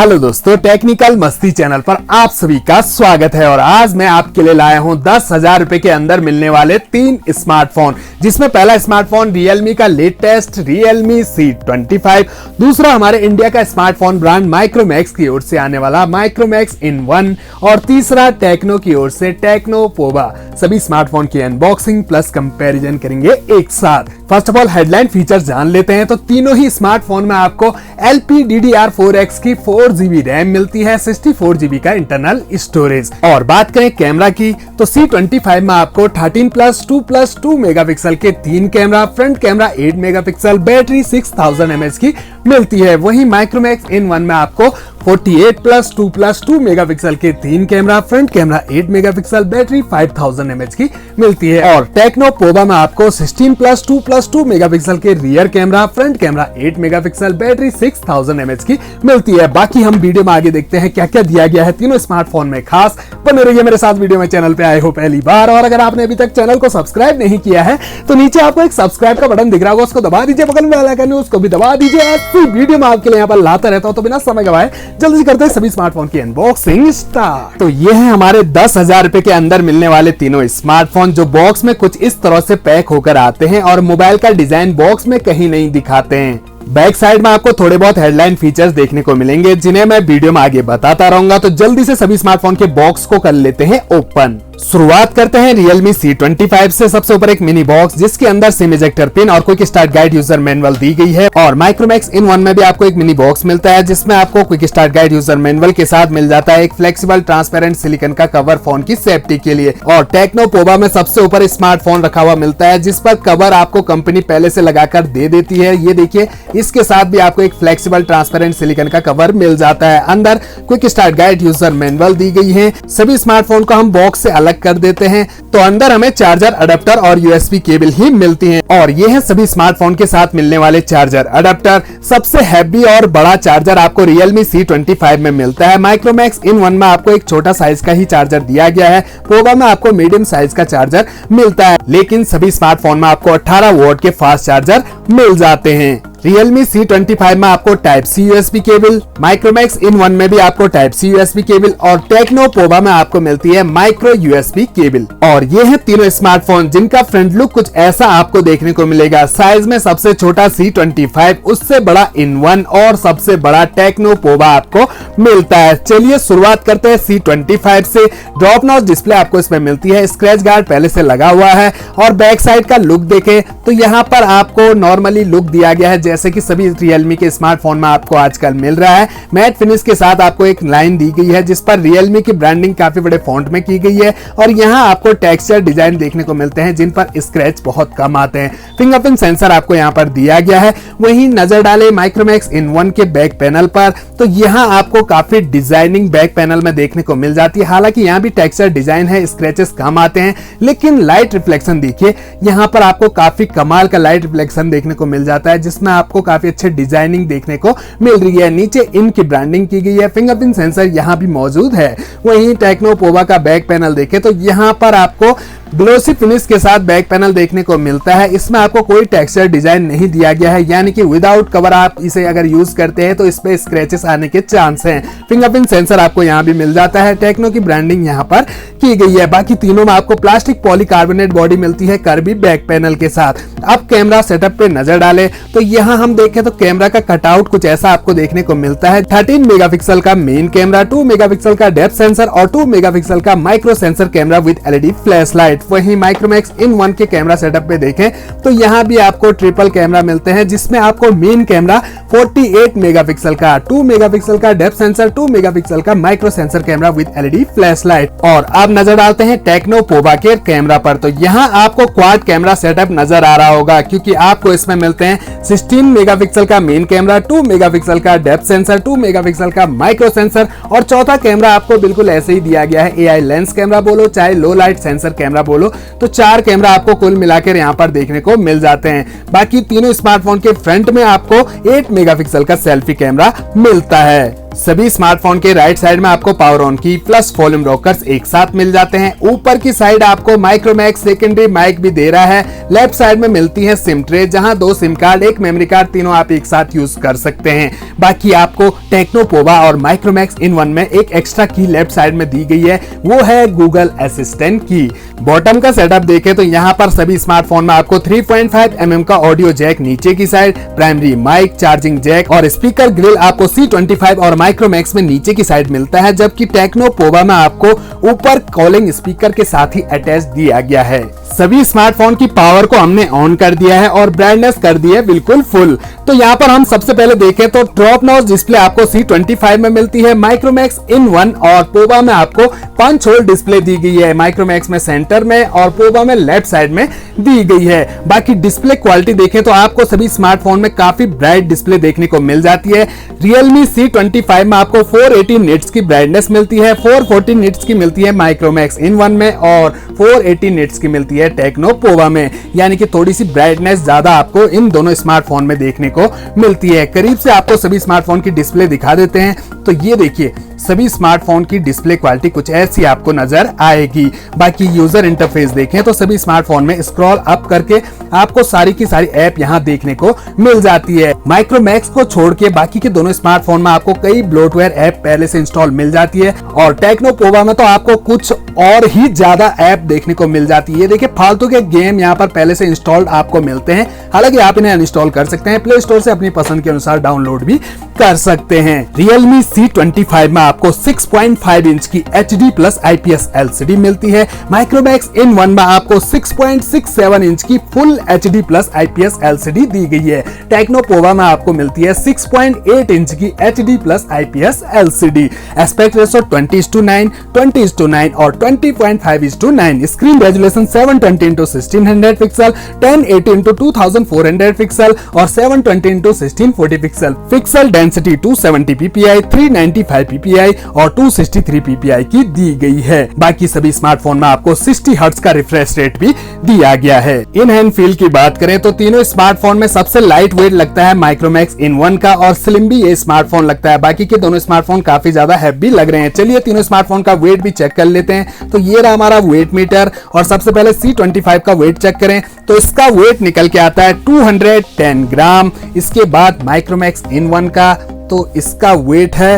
Hello दोस्तों, technical मस्ती channel पर आप सभी का स्वागत है। और आज मैं आपके लिए लाया हूं 10,000 रुपए के अंदर मिलने वाले 3 स्मार्टफोन, जिसमें पहला स्मार्टफोन रियलमी का लेटेस्ट रियलमी C25, दूसरा हमारे इंडिया का स्मार्टफोन ब्रांड माइक्रोमैक्स की ओर से आने वाला माइक्रोमैक्स इन 1 और तीसरा टेक्नो की ओर से टेक्नो पोवा। सभी स्मार्टफोन की अनबॉक्सिंग प्लस कंपैरिजन करेंगे एक साथ। First of all headline features जान लेते हैं। तो तीनों ही स्मार्टफोन में आपको LPDDR4X की 4GB रैम मिलती है, 64GB का इंटरनल स्टोरेज। और बात करें कैमरा की तो C25 में आपको 13+2+2 मेगापिक्सल के 3 camera, front camera 8 megapixel, battery 6000 mAh की मिलती है। वहीं माइक्रोमैक्स इन 1 में आपको 48+2+2 मेगापिक्सल के 3 camera, front camera 8 megapixel, battery 5000 mAh की मिलती है। और टेक्नो पोवा में आपको 16+2+2 मेगापिक्सल के rear camera, front camera 8 megapixel, battery 6000 mAh की मिलती है। बाकी हम वीडियो में आगे देखते हैं क्या क्या दिया गया है तीनों स्मार्टफोन में खास। बने रहिए मेरे साथ वीडियो में। चैनल पे आए हो पहली बार और अगर आपने अभी तक चैनल को सब्सक्राइब नहीं किया है तो नीचे आपको एक सब्सक्राइब का बटन दिख रहा होगा, उसको दबा दीजिए। बगल में बेल आइकन है उसको भी दबा दीजिए। ऐसी वीडियो में आपके लिए यहाँ पर लाता रहता हूं, तो बिना समय गवाए जल्दी से करते हैं सभी स्मार्टफोन की अनबॉक्सिंग स्टार्ट। तो ये है हमारे 10,000 रुपए के अंदर मिलने वाले तीनों स्मार्टफोन, जो बॉक्स में कुछ इस तरह से पैक होकर आते हैं और मोबाइल का डिजाइन बॉक्स में कहीं नहीं दिखाते हैं। बैक साइड में आपको थोड़े बहुत हेडलाइन फीचर्स देखने को मिलेंगे, जिन्हें मैं वीडियो में आगे बताता रहूंगा। तो जल्दी से सभी स्मार्टफोन के बॉक्स को कर लेते हैं ओपन। शुरुआत करते हैं रियलमी C25 से। सबसे ऊपर एक मिनी बॉक्स जिसके अंदर सिम इजेक्टर पिन और quick start guide user manual दी गई है। और माइक्रोमैक्स इन 1 में भी आपको एक मिनी बॉक्स मिलता है, जिसमें आपको quick start guide user manual के साथ मिल जाता है एक फ्लेक्सिबल ट्रांसपेरेंट सिलिकॉन का कवर फोन की सेफ्टी के लिए। और टेक्नो पोवा में सबसे ऊपर स्मार्टफोन रखा हुआ मिलता है, जिस पर कवर आपको कंपनी पहले से लगाकर दे देती है। ये देखिए, इसके साथ भी आपको एक फ्लेक्सिबल ट्रांसपेरेंट सिलिकॉन का कवर मिल जाता है। अंदर quick start guide user manual दी गई है। सभी स्मार्टफोन को हम बॉक्स से अलग कर देते हैं, तो अंदर हमें चार्जर अडेप्टर और USB केबल ही मिलती हैं। और ये है सभी स्मार्टफोन के साथ मिलने वाले चार्जर अडेप्टर। सबसे हैवी और बड़ा चार्जर आपको रियलमी C25 में मिलता है। माइक्रोमैक्स इन 1 में आपको एक छोटा साइज का ही चार्जर दिया गया है। पोवा में आपको मीडियम साइज का चार्जर मिलता है, लेकिन सभी स्मार्टफोन में आपको 18 वोल्ट के फास्ट चार्जर मिल जाते हैं। रियलमी C25 में आपको type C USB cable, Micromax in 1 में भी आपको टाइप C USB केबल और टेक्नो पोवा में आपको मिलती है माइक्रो USB केबल। और ये है तीनों स्मार्टफोन जिनका फ्रंट लुक कुछ ऐसा आपको देखने को मिलेगा। साइज में सबसे छोटा C25, उससे बड़ा इन 1 और सबसे बड़ा टेक्नो पोवा आपको मिलता है। चलिए शुरुआत करते हैं C25 से। ड्रॉप नॉच डिस्प्ले आपको इसमें मिलती है, स्क्रैच गार्ड पहले से लगा हुआ है। और बैक साइड का लुक देखें तो यहाँ पर आपको नॉर्मली लुक दिया गया है, जैसे कि सभी रियलमी के स्मार्टफोन में आपको आजकल मिल रहा है। मैट फिनिश के साथ आपको एक लाइन दी गई है, जिस पर रियलमी की ब्रांडिंग काफी बड़े फॉन्ट में की गई है। और यहाँ आपको टेक्सचर डिजाइन देखने को मिलते हैं, जिन पर स्क्रैच बहुत कम आते हैं। फिंगरप्रिंट सेंसर आपको यहाँ पर दिया गया है। वहीं नजर डाले माइक्रोमैक्स इन 1 के बैक पैनल पर, तो यहाँ आपको काफी डिजाइनिंग बैक पैनल में देखने को मिल जाती है। हालांकि यहाँ भी टेक्सचर डिजाइन है, स्क्रैचेस कम आते हैं, लेकिन लाइट रिफ्लेक्शन देखिए, यहाँ पर आपको काफी कमाल का लाइट रिफ्लेक्शन देखने को मिल जाता है, जिसमें आपको काफी अच्छे डिजाइनिंग देखने को मिल रही है। नीचे इनकी ब्रांडिंग की गई है। फिंगरप्रिंट सेंसर यहाँ भी मौजूद है। वहीं टेक्नो पोवा का बैक पैनल देखें तो यहाँ पर आपको ग्लोसी फिनिश के साथ बैक पैनल देखने को मिलता है। इसमें आपको कोई टेक्सचर डिजाइन नहीं दिया गया है, यानी कि विदाउट कवर आप इसे अगर यूज करते हैं तो इस पे स्क्रैचेस आने के चांस हैं। फिंगरप्रिंट सेंसर आपको यहाँ भी मिल जाता है। टेक्नो की ब्रांडिंग यहाँ पर की गई है। बाकी तीनों में आपको प्लास्टिक पॉलीकार्बोनेट बॉडी मिलती है कर्वी बैक पैनल के साथ। अब कैमरा सेटअप पे नजर डालें तो यहाँ हम देखें तो कैमरा का कटआउट कुछ ऐसा आपको देखने को मिलता है। 13 मेगापिक्सल का मेन कैमरा, 2 मेगापिक्सल का डेप्थ सेंसर और 2 मेगापिक्सल का micro sensor camera with LED flash light. वहीं माइक्रोमैक्स इन 1 के कैमरा सेटअप पे देखें तो यहाँ भी आपको ट्रिपल कैमरा मिलते हैं, जिसमें आपको मेन कैमरा 48 मेगापिक्सल का, 2 मेगापिक्सल का डेप्थ सेंसर, 2 मेगापिक्सल का micro sensor camera with LED flash light. और अब नजर डालते हैं टेक्नो पोवा के कैमरा पर। तो यहाँ आपको क्वाड कैमरा सेटअप नजर आ रहा होगा, क्योंकि आपको इसमें मिलते हैं 16 मेगापिक्सल का मेन कैमरा, 2 मेगापिक्सल का डेप्थ सेंसर, 2 मेगापिक्सल का माइक्रो सेंसर और चौथा कैमरा आपको बिल्कुल ऐसे ही दिया गया है। AI लेंस कैमरा बोलो चाहे लो लाइट सेंसर कैमरा बोलो, तो 4 कैमरा आपको कुल मिलाकर यहाँ पर देखने को मिल जाते हैं। बाकी तीनों स्मार्टफोन के फ्रंट में आपको 8 मेगापिक्सल का सेल्फी कैमरा मिलता है। सभी स्मार्टफोन के राइट साइड में आपको पावर ऑन की प्लस वॉल्यूम रॉकर्स एक साथ मिल जाते हैं। ऊपर की साइड आपको माइक्रोमैक्स सेकेंडरी माइक भी दे रहा है। लेफ्ट साइड में मिलती है सिम ट्रे, जहां 2 सिम कार्ड, 1 मेमोरी कार्ड, तीनों आप एक साथ यूज कर सकते हैं। बाकी आपको टेक्नो पोवा और माइक्रोमैक्स इन वन में एक एक्स्ट्रा की लेफ्ट साइड में दी गई है, वो है गूगल असिस्टेंट की। बॉटम का सेटअप देखें तो यहाँ पर सभी स्मार्टफोन में आपको 3.5 mm का ऑडियो जैक नीचे की side, primary mic, charging jack और स्पीकर ग्रिल आपको C25 और माइक्रोमैक्स में नीचे की साइड मिलता है, जबकि टेक्नो पोवा में आपको ऊपर कॉलिंग स्पीकर के साथ ही अटैच दिया गया है। सभी स्मार्टफोन की पावर को हमने ऑन कर दिया है और ब्राइटनेस कर दी है बिल्कुल फुल। तो यहाँ पर हम सबसे पहले देखें तो ड्रॉप नॉच डिस्प्ले आपको C25 में मिलती है, माइक्रोमैक्स इन वन और पोवा में आपको पंच होल डिस्प्ले दी गई है। माइक्रोमैक्स में सेंटर में और पोवा में लेफ्ट साइड में दी गई है। बाकी डिस्प्ले क्वालिटी देखें तो आपको सभी स्मार्टफोन में काफी ब्राइट डिस्प्ले देखने को मिल जाती है। Realme C25 में आपको 480 निट्स की ब्राइटनेस मिलती है, 440 निट्स की मिलती है माइक्रोमैक्स इन वन में और 480 निट्स की मिलती है टेक्नो पोवा में, यानी कि थोड़ी सी ब्राइटनेस ज्यादा आपको इन दोनों स्मार्टफोन में देखने को मिलती है। करीब से आपको सभी स्मार्टफोन की डिस्प्ले दिखा देते हैं तो ये देखिए सभी स्मार्टफोन की डिस्प्ले क्वालिटी कुछ ऐसी आपको नजर आएगी। बाकी यूजर इंटरफेस देखें तो सभी स्मार्टफोन में स्क्रॉल अप करके आपको सारी की सारी ऐप यहां देखने को मिल जाती है। माइक्रोमैक्स को छोड़ के बाकी के दोनों स्मार्टफोन में आपको कई ब्लोटवेयर ऐप पहले से इंस्टॉल मिल जाती है और टेक्नो पोवा में तो आपको कुछ और ही ज्यादा ऐप देखने को मिल जाती है। देखिए फालतू के गेम यहाँ पर पहले से इंस्टॉल्ड आपको मिलते हैं, हालांकि आप इन्हें अनइंस्टॉल कर सकते हैं, प्ले स्टोर से अपनी पसंद के अनुसार डाउनलोड भी कर सकते हैं। Realme C25 में आपको 6.5 इंच की HD प्लस IPS LCD मिलती है। माइक्रोमैक्स इन वन में आपको 6.67 इंच की full HD plus IPS LCD दी गई है। टेक्नो पोवा में आपको मिलती है 6.8 इंच की HD plus IPS LCD। Aspect ratio 20:9, 20:9 और 20.5:9। Screen resolution 720x1600 pixel, 1080x2400 pixel और 720x1640 pixel. Pixel density 270 ppi, 395 ppi और 263 ppi की दी गई है। बाकी सभी स्मार्टफोन में आपको 60 हर्ट्ज का रिफ्रेश रेट भी दिया गया है। इन हैंड फील की बात करें तो तीनों स्मार्टफोन में सबसे लाइट वेट लगता है माइक्रोमैक्स इन वन का और स्लिम भी ये स्मार्टफोन लगता है। बाकी के दोनों स्मार्टफोन काफी ज्यादा हैवी लग रहे हैं। चलिए तीनों स्मार्टफोन का वेट भी चेक कर लेते हैं। तो ये रहा हमारा वेट मीटर और सबसे पहले C25 का वेट चेक करें तो इसका वेट निकल के आता है 210 ग्राम। इसके बाद माइक्रोमैक्स इन वन का तो इसका वेट है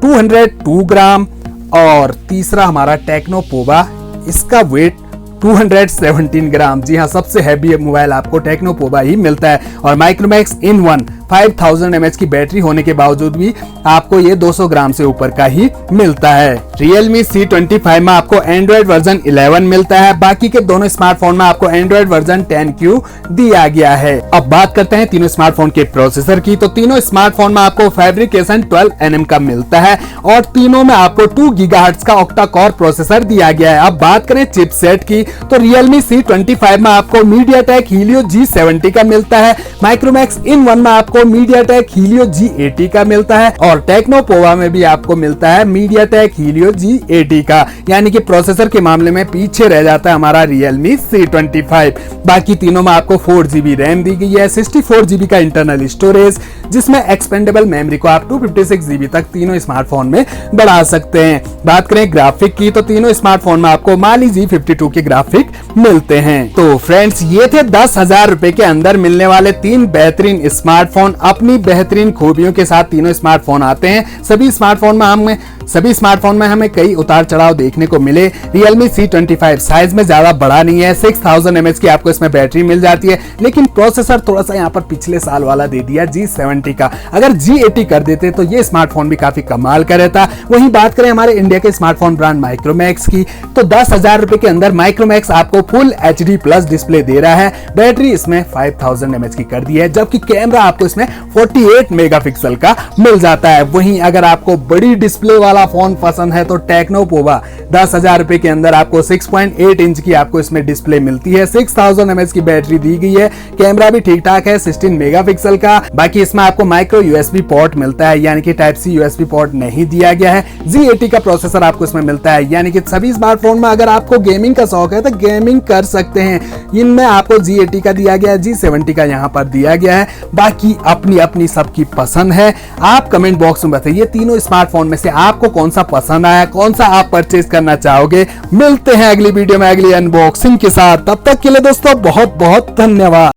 202 ग्राम और तीसरा हमारा टेक्नो पोवा, इसका वेट 217 ग्राम। जी हाँ, सबसे हैवी मोबाइल आपको टेक्नो पोवा ही मिलता है और माइक्रोमैक्स इन वन 5000 mAh की बैटरी होने के बावजूद भी आपको ये 200 ग्राम से ऊपर का ही मिलता है। Realme C25 में आपको एंड्रॉइड वर्जन 11 मिलता है। बाकी के दोनों स्मार्टफोन में आपको एंड्रॉइड वर्जन 10Q दिया गया है। अब बात करते हैं तीनों स्मार्टफोन के प्रोसेसर की। तो तीनों स्मार्टफोन में आपको फैब्रिकेशन 12 nm का मिलता है और तीनों में आपको 2 GHz का ऑक्टा कोर प्रोसेसर दिया गया है। अब बात करें चिपसेट की तो Realme C25 में आपको MediaTek Helio G70 का मिलता है। माइक्रोमैक्स इन वन में आपको MediaTek Helio G80 का मिलता है और टेक्नो पोवा में भी आपको मिलता है MediaTek Helio G80 का, यानी कि प्रोसेसर के मामले में पीछे रह जाता है हमारा Realme C25। बाकी तीनों में आपको 4GB रैम दी गई है, 64GB का इंटरनल स्टोरेज, जिसमें एक्सपेंडेबल मेमोरी को आप 256GB तक तीनों स्मार्टफोन में बढ़ा सकते हैं। बात करें ग्राफिक की तो तीनों स्मार्टफोन में आपको Mali G52 के ग्राफिक मिलते हैं। तो फ्रेंड्स ये थे 10,000 रुपए के अंदर मिलने वाले 3 बेहतरीन स्मार्टफोन। अपनी बेहतरीन खूबियों के साथ तीनों स्मार्टफोन आते हैं। सभी स्मार्टफोन में हमें कई उतार चढ़ाव देखने को मिले। Realme C25 साइज में ज्यादा बड़ा नहीं है, 6000 mAh की आपको इसमें बैटरी मिल जाती है, लेकिन प्रोसेसर थोड़ा सा यहाँ पर पिछले साल वाला दे दिया G70 का। अगर G80 कर देते तो ये स्मार्टफोन भी काफी कमाल का रहता। वहीं बात करें हमारे इंडिया के स्मार्टफोन ब्रांड माइक्रोमैक्स की तो 10,000 रुपए के अंदर माइक्रोमैक्स आपको फुल HD प्लस डिस्प्ले दे रहा है। बैटरी इसमें 5000 mAh की कर दी है, जबकि कैमरा आपको इसमें 48 मेगापिक्सल का मिल जाता है। वहीं अगर आपको बड़ी डिस्प्ले वाला वाला फोन पसंद है तो टेक्नो पोवा 10,000 रुपए के अंदर आपको 6.8 इंच की आपको इसमें डिस्प्ले मिलती है। 6000 mAh की बैटरी दी गई है। कैमरा भी ठीक ठाक है 16 मेगापिक्सल का। बाकी इसमें आपको माइक्रो यूएसबी पोर्ट मिलता है, यानी कि टाइप सी यूएसबी पोर्ट नहीं दिया गया है। Z80 का प्रोसेसर आपको इसमें मिलता है, यानी कि सभी स्मार्टफोन में अगर आपको गेमिंग का शौक है तो गेमिंग कर सकते हैं। इनमें आपको G80 का दिया गया है, G70 का यहाँ पर दिया गया है। बाकी अपनी अपनी सबकी पसंद है। आप कमेंट बॉक्स में बताइए तीनों स्मार्टफोन में से आपको कौन सा पसंद आया, कौन सा आप परचेज करना चाहोगे। मिलते हैं अगली वीडियो में अगली अनबॉक्सिंग के साथ। तब तक के लिए दोस्तों बहुत बहुत धन्यवाद।